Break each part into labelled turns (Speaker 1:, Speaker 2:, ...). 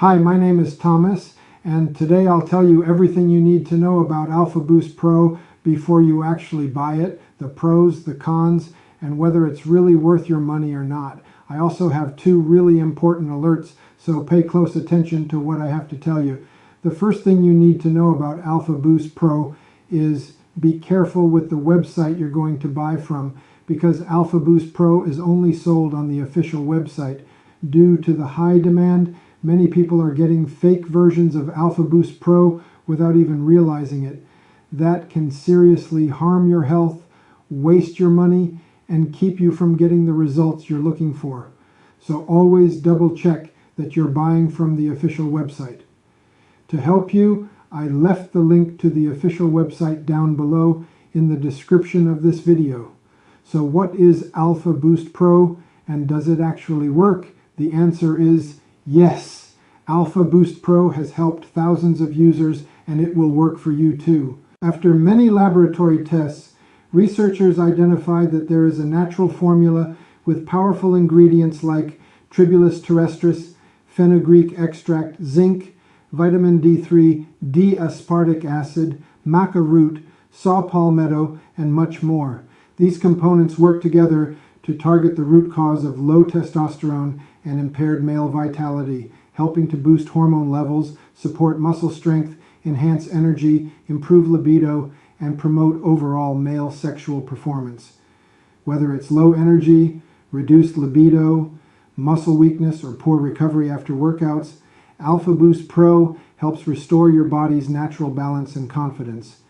Speaker 1: Hi, my name is Thomas, and today I'll tell you everything you need to know about AlphaBoostPro before you actually buy it, the pros, the cons, and whether it's really worth your money or not. I also have two really important alerts, so pay close attention to what I have to tell you. The first thing you need to know about AlphaBoostPro is be careful with the website you're going to buy from, because AlphaBoostPro is only sold on the official website. Due to the high demand, many people are getting fake versions of AlphaBoostPro without even realizing it. That can seriously harm your health, waste your money, and keep you from getting the results you're looking for. So always double check that you're buying from the official website. To help you, I left the link to the official website down below in the description of this video. So what is AlphaBoostPro, and does it actually work? The answer is yes. AlphaBoostPro has helped thousands of users, and it will work for you too. After many laboratory tests, researchers identified that there is a natural formula with powerful ingredients like Tribulus Terrestris, Fenugreek extract, zinc, vitamin D3, D-aspartic acid, maca root, saw palmetto, and much more. These components work together to target the root cause of low testosterone and impaired male vitality, helping to boost hormone levels, support muscle strength, enhance energy, improve libido, and promote overall male sexual performance. Whether it's low energy, reduced libido, muscle weakness, or poor recovery after workouts, AlphaBoostPro helps restore your body's natural balance and confidence.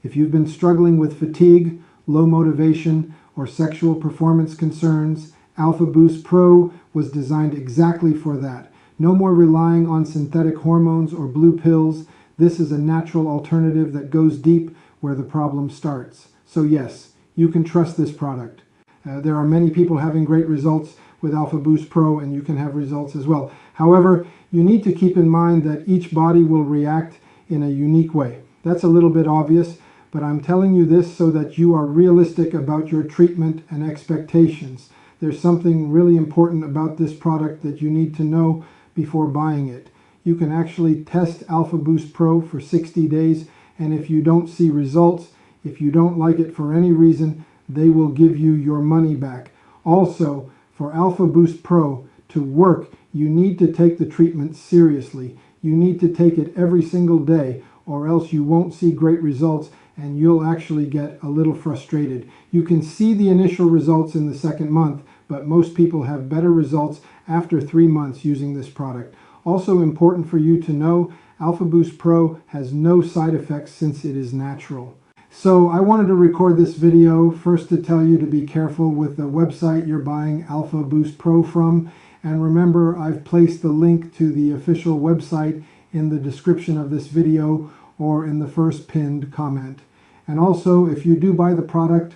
Speaker 1: If you've been struggling with fatigue, low motivation, or sexual performance concerns, AlphaBoostPro was designed exactly for that. No more relying on synthetic hormones or blue pills. This is a natural alternative that goes deep where the problem starts. So yes, you can trust this product. There are many people having great results with AlphaBoostPro, and you can have results as well. However, you need to keep in mind that each body will react in a unique way. That's a little bit obvious, but I'm telling you this so that you are realistic about your treatment and expectations. There's something really important about this product that you need to know before buying it. You can actually test AlphaBoostPro for 60 days, and if you don't see results, if you don't like it for any reason, they will give you your money back. Also, for AlphaBoostPro to work, you need to take the treatment seriously. You need to take it every single day, or else you won't see great results and you'll actually get a little frustrated. You can see the initial results in the second month, but most people have better results after 3 months using this product. Also important for you to know, AlphaBoostPro has no side effects since it is natural. So I wanted to record this video first to tell you to be careful with the website you're buying AlphaBoostPro from. And remember, I've placed the link to the official website in the description of this video or in the first pinned comment. And also, if you do buy the product,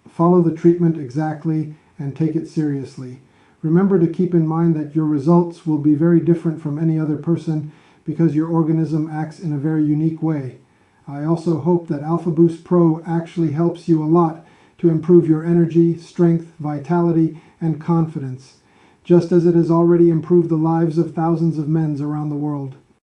Speaker 1: follow the treatment exactly and take it seriously. Remember to keep in mind that your results will be very different from any other person because your organism acts in a very unique way. I also hope that AlphaBoostPro actually helps you a lot to improve your energy, strength, vitality, and confidence, just as it has already improved the lives of thousands of men around the world.